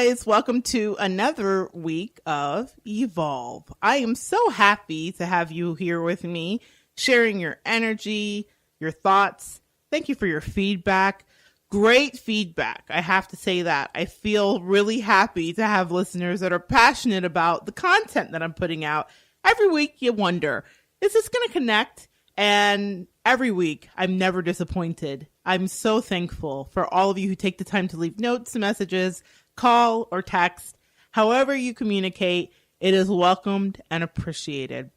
guys, welcome to another week of Evolve. I am so happy to have you here with me, sharing your energy, your thoughts. Thank you for your feedback. Great feedback. I have to say that. I feel really happy to have listeners that are passionate about the content that I'm putting out. Every week you wonder, is this going to connect? And every week I'm never disappointed. I'm so thankful for all of you who take the time to leave notes, messages, call, or text. However you communicate, it is welcomed and appreciated.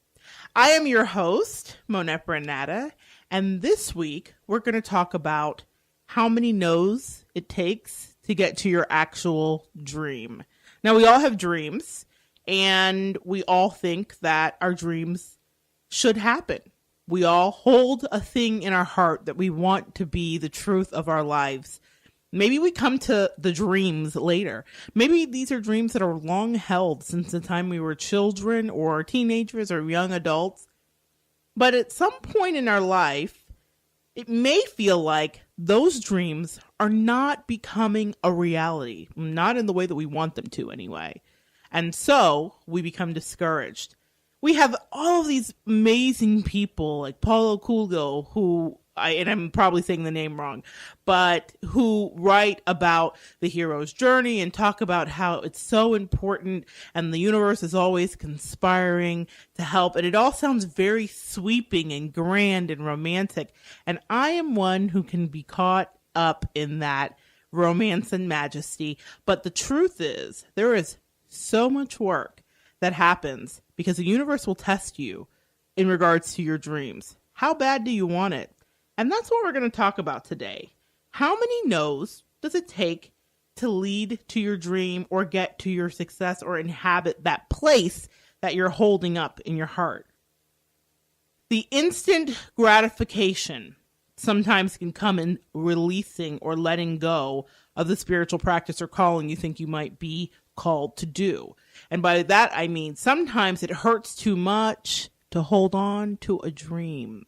I am your host, Monette Brann-Natta, and this week we're going to talk about how many no's it takes to get to your actual dream. Now, we all have dreams, and we all think that our dreams should happen. We all hold a thing in our heart that we want to be the truth of our lives. Maybe we come to the dreams later. Maybe these are dreams that are long held since the time we were children or teenagers or young adults. But at some point in our life, it may feel like those dreams are not becoming a reality, not in the way that we want them to anyway. And so we become discouraged. We have all of these amazing people like Paulo Coelho, who, and I'm probably saying the name wrong, but who write about the hero's journey and talk about how it's so important and the universe is always conspiring to help. And it all sounds very sweeping and grand and romantic. And I am one who can be caught up in that romance and majesty. But the truth is, there is so much work that happens because the universe will test you in regards to your dreams. How bad do you want it? And that's what we're going to talk about today. How many no's does it take to lead to your dream or get to your success or inhabit that place that you're holding up in your heart? The instant gratification sometimes can come in releasing or letting go of the spiritual practice or calling you think you might be called to do. And by that, I mean sometimes it hurts too much to hold on to a dream.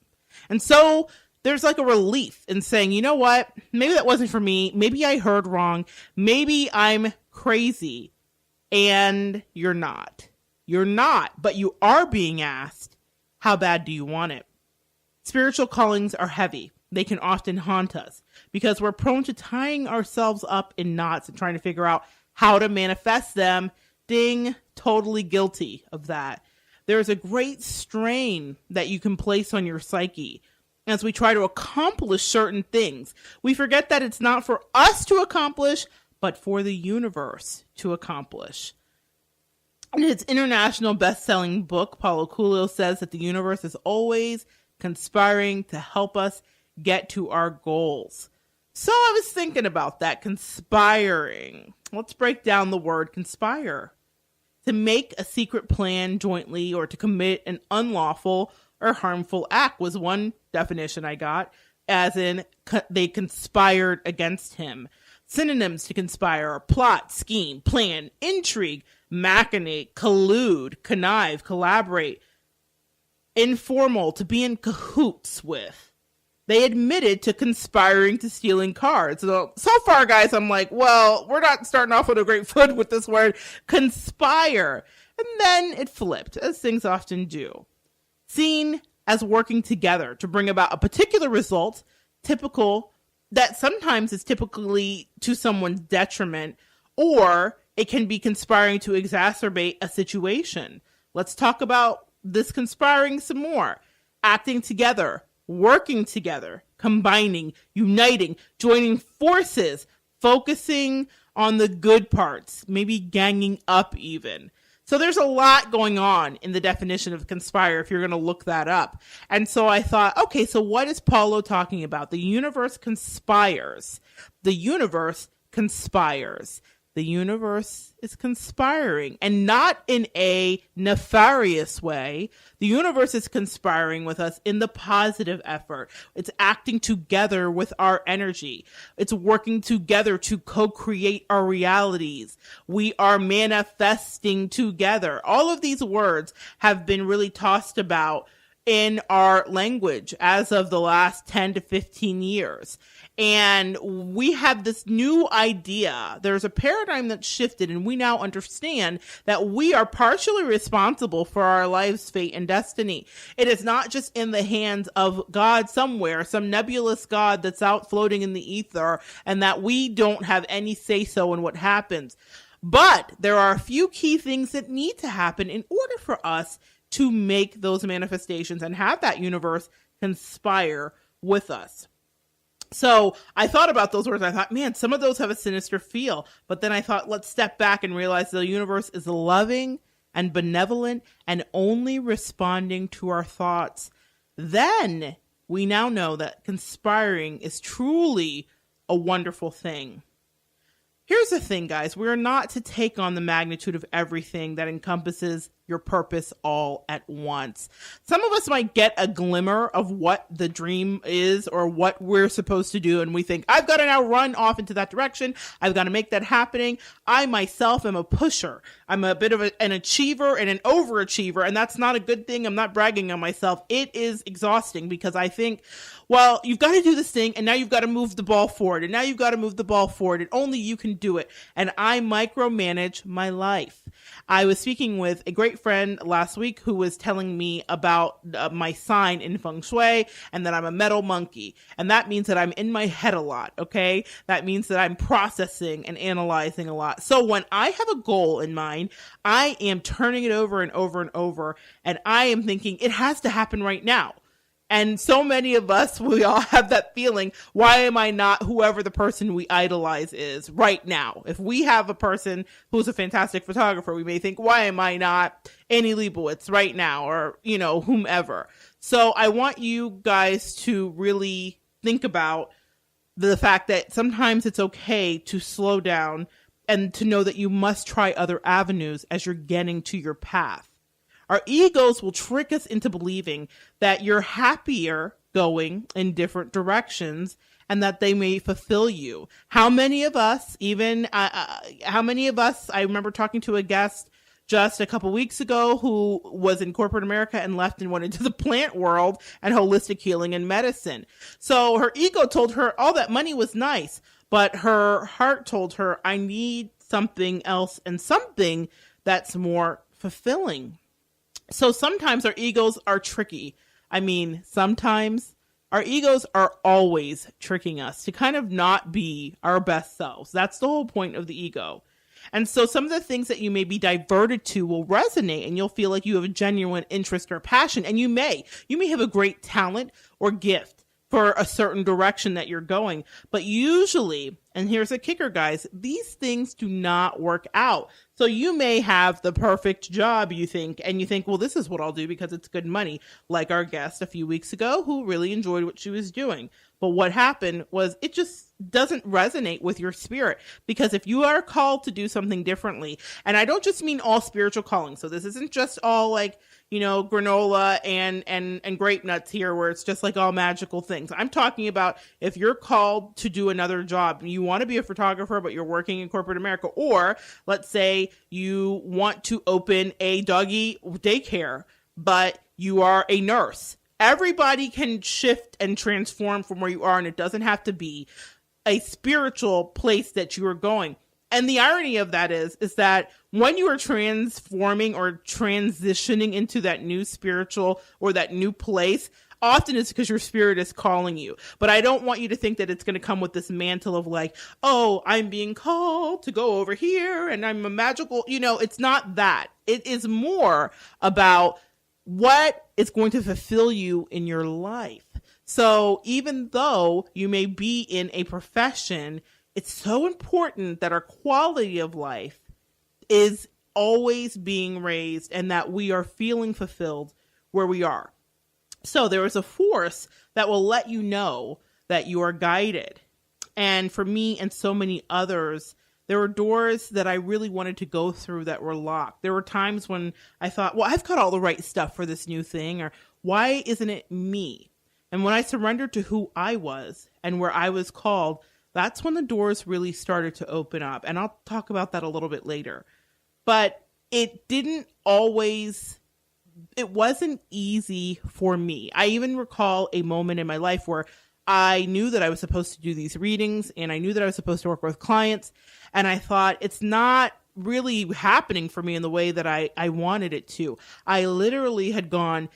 And so there's like a relief in saying, you know what, maybe that wasn't for me. Maybe I heard wrong. Maybe I'm crazy. And you're not. You're not, but you are being asked, how bad do you want it? Spiritual callings are heavy. They can often haunt us because we're prone to tying ourselves up in knots and trying to figure out how to manifest them. Ding, totally guilty of that. There's a great strain that you can place on your psyche as we try to accomplish certain things. We forget that it's not for us to accomplish, but for the universe to accomplish. In its international best-selling book, Paulo Coelho says that the universe is always conspiring to help us get to our goals. So I was thinking about that, conspiring. Let's break down the word conspire. To make a secret plan jointly or to commit an unlawful or harmful act was one definition I got, as in they conspired against him. Synonyms to conspire are plot, scheme, plan, intrigue, machinate, collude, connive, collaborate. Informal, to be in cahoots with. They admitted to conspiring to stealing cars. So far, guys, I'm like, well, we're not starting off with a great foot with this word, conspire. And then it flipped, as things often do. Seen as working together to bring about a particular result, typical, that sometimes is typically to someone's detriment, or it can be conspiring to exacerbate a situation. Let's talk about this conspiring some more. Acting together. Working together, combining, uniting, joining forces, focusing on the good parts, maybe ganging up even. So there's a lot going on in the definition of conspire if you're going to look that up. And so I thought, okay, so what is Paulo talking about? The universe conspires. The universe conspires. The universe is conspiring, and not in a nefarious way. The universe is conspiring with us in the positive effort. It's acting together with our energy. It's working together to co-create our realities. We are manifesting together. All of these words have been really tossed about in our language as of the last 10 to 15 years. And we have this new idea. There's a paradigm that shifted, and we now understand that we are partially responsible for our life's fate and destiny. It is not just in the hands of God somewhere, some nebulous God that's out floating in the ether, and that we don't have any say-so in what happens. But there are a few key things that need to happen in order for us to make those manifestations and have that universe conspire with us. So I thought about those words. I thought, man, some of those have a sinister feel. But then I thought, let's step back and realize the universe is loving and benevolent and only responding to our thoughts. Then we now know that conspiring is truly a wonderful thing. Here's the thing, guys. We're not to take on the magnitude of everything that encompasses your purpose all at once. Some of us might get a glimmer of what the dream is or what we're supposed to do, and we think, I've got to now run off into that direction. I've got to make that happening. I myself am a pusher. I'm a bit of an achiever and an overachiever, and that's not a good thing. I'm not bragging on myself. It is exhausting because I think, well, you've got to do this thing, and now you've got to move the ball forward, and now you've got to move the ball forward, and only you can do it. And I micromanage my life. I was speaking with a great friend last week who was telling me about my sign in feng shui and that I'm a metal monkey. And that means that I'm in my head a lot, okay? That means that I'm processing and analyzing a lot. So when I have a goal in mind, I am turning it over and over and over, and I am thinking it has to happen right now. And so many of us, we all have that feeling, why am I not whoever the person we idolize is right now? If we have a person who's a fantastic photographer, we may think, why am I not Annie Leibovitz right now? Or, whomever. So I want you guys to really think about the fact that sometimes it's okay to slow down and to know that you must try other avenues as you're getting to your path. Our egos will trick us into believing that you're happier going in different directions and that they may fulfill you. How many of us, I remember talking to a guest just a couple weeks ago who was in corporate America and left and went into the plant world and holistic healing and medicine. So her ego told her all that money was nice, but her heart told her, I need something else and something that's more fulfilling. So sometimes our egos are tricky. I mean, sometimes our egos are always tricking us to kind of not be our best selves. That's the whole point of the ego. And so some of the things that you may be diverted to will resonate and you'll feel like you have a genuine interest or passion. And you may have a great talent or gift for a certain direction that you're going. But usually, and here's a kicker, guys, these things do not work out. So you may have the perfect job, you think, well, this is what I'll do because it's good money, like our guest a few weeks ago who really enjoyed what she was doing. But what happened was it just doesn't resonate with your spirit, because if you are called to do something differently, and I don't just mean all spiritual calling. So this isn't just all like, granola and grape nuts here where it's just like all magical things. I'm talking about if you're called to do another job, you want to be a photographer, but you're working in corporate America, or let's say you want to open a doggy daycare, but you are a nurse. Everybody can shift and transform from where you are, and it doesn't have to be a spiritual place that you are going. And the irony of that is that when you are transforming or transitioning into that new spiritual or that new place, often it's because your spirit is calling you. But I don't want you to think that it's going to come with this mantle of like, oh, I'm being called to go over here and I'm a magical, it's not that. It is more about what is going to fulfill you in your life. So even though you may be in a profession, it's so important that our quality of life is always being raised and that we are feeling fulfilled where we are. So there is a force that will let you know that you are guided. And for me and so many others, there were doors that I really wanted to go through that were locked. There were times when I thought, well, I've got all the right stuff for this new thing, or why isn't it me? And when I surrendered to who I was and where I was called, that's when the doors really started to open up. And I'll talk about that a little bit later. But it didn't always it wasn't easy for me. I even recall a moment in my life where I knew that I was supposed to do these readings and I knew that I was supposed to work with clients. And I thought it's not really happening for me in the way that I wanted it to. I literally had gone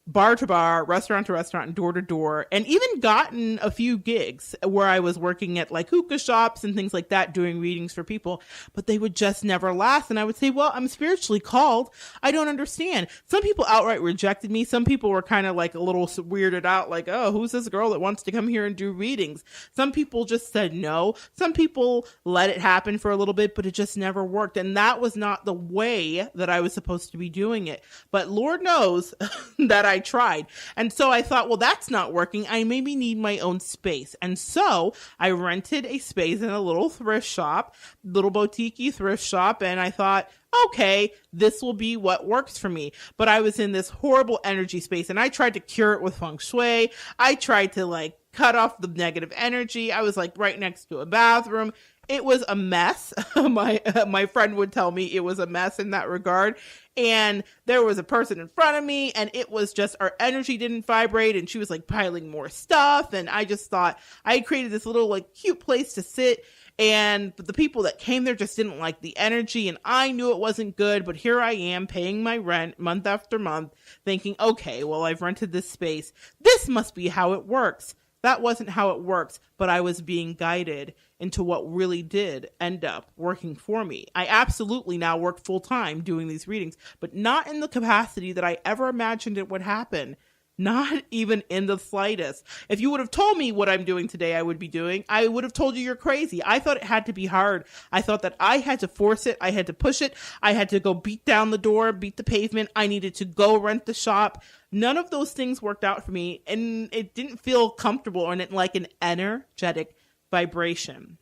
bar to bar, restaurant to restaurant, and door to door, and even gotten a few gigs where I was working at like hookah shops and things like that, doing readings for people, but they would just never last. And I would say, well, I'm spiritually called. I don't understand. Some people outright rejected me. Some people were kind of like a little weirded out, like, oh, who's this girl that wants to come here and do readings? Some people just said no. Some people let it happen for a little bit, but it just never worked. And that was not the way that I was supposed to be doing it. But Lord knows that I tried. And so I thought, well, that's not working. I maybe need my own space. And so I rented a space in a little thrift shop, little boutique thrift shop. And I thought, okay, this will be what works for me. But I was in this horrible energy space and I tried to cure it with feng shui. I tried to like cut off the negative energy. I was like right next to a bathroom. It was a mess. My friend would tell me it was a mess in that regard. And there was a person in front of me and it was just, our energy didn't vibrate and she was like piling more stuff. And I just thought I had created this little like cute place to sit. And the people that came there just didn't like the energy. And I knew it wasn't good, but here I am paying my rent month after month thinking, okay, well, I've rented this space. This must be how it works. That wasn't how it works, but I was being guided into what really did end up working for me. I absolutely now work full time doing these readings, but not in the capacity that I ever imagined it would happen. Not even in the slightest. If you would have told me what I'm doing today, I would be doing, I would have told you you're crazy. I thought it had to be hard. I thought that I had to force it. I had to push it. I had to go beat down the door, beat the pavement. I needed to go rent the shop. None of those things worked out for me. And it didn't feel comfortable or like an energetic vibration.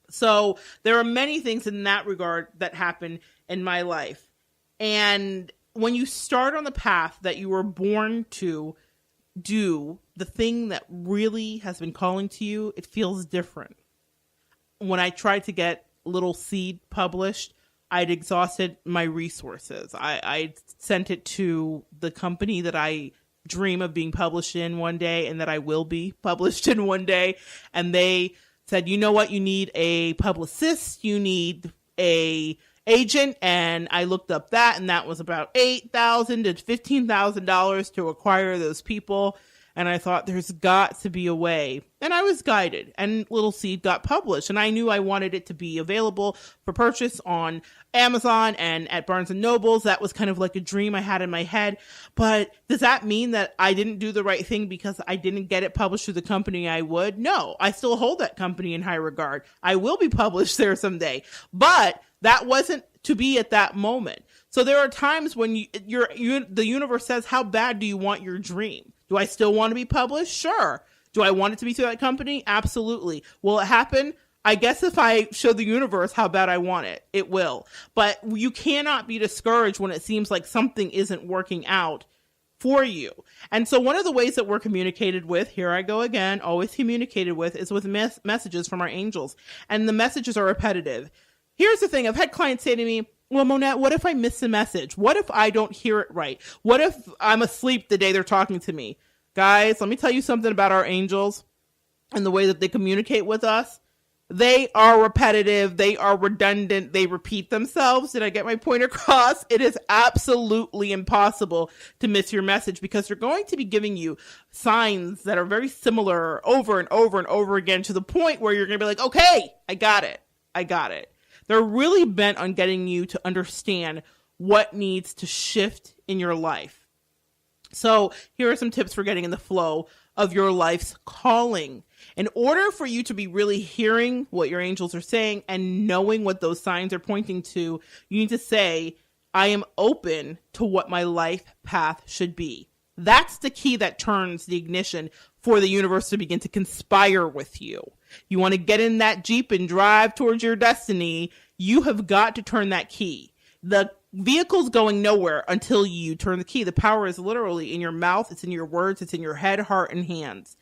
So there are many things in that regard that happened in my life. And when you start on the path that you were born to do, the thing that really has been calling to you, it feels different. When I tried to get Little Seed published, I'd exhausted my resources. I sent it to the company that I dream of being published in one day and that I will be published in one day. And they said, you know what? You need a publicist. You need a agent. And I looked up that, and that was about $8,000 to $15,000 to acquire those people. And I thought, there's got to be a way. And I was guided, and Little Seed got published. And I knew I wanted it to be available for purchase on Amazon and at Barnes and Nobles. That was kind of like a dream I had in my head. But does that mean that I didn't do the right thing because I didn't get it published through the company I would? No, I still hold that company in high regard. I will be published there someday. But that wasn't to be at that moment. So there are times when the universe says, how bad do you want your dream? Do I still want to be published? Sure. Do I want it to be through that company? Absolutely. Will it happen? I guess if I show the universe how bad I want it, it will. But you cannot be discouraged when it seems like something isn't working out for you. And so one of the ways that we're communicated with, here I go again, always communicated with, is with messages from our angels. And the messages are repetitive. Here's the thing. I've had clients say to me, well, Monette, what if I miss a message? What if I don't hear it right? What if I'm asleep the day they're talking to me? Guys, let me tell you something about our angels and the way that they communicate with us. They are repetitive. They are redundant. They repeat themselves. Did I get my point across? It is absolutely impossible to miss your message because they're going to be giving you signs that are very similar over and over and over again to the point where you're going to be like, okay, I got it. I got it. They're really bent on getting you to understand what needs to shift in your life. So here are some tips for getting in the flow of your life's calling. In order for you to be really hearing what your angels are saying and knowing what those signs are pointing to, you need to say, I am open to what my life path should be. That's the key that turns the ignition for the universe to begin to conspire with you. You want to get in that Jeep and drive towards your destiny, you have got to turn that key. The vehicle's going nowhere until you turn the key. The power is literally in your mouth. It's in your words. It's in your head, heart, and hands.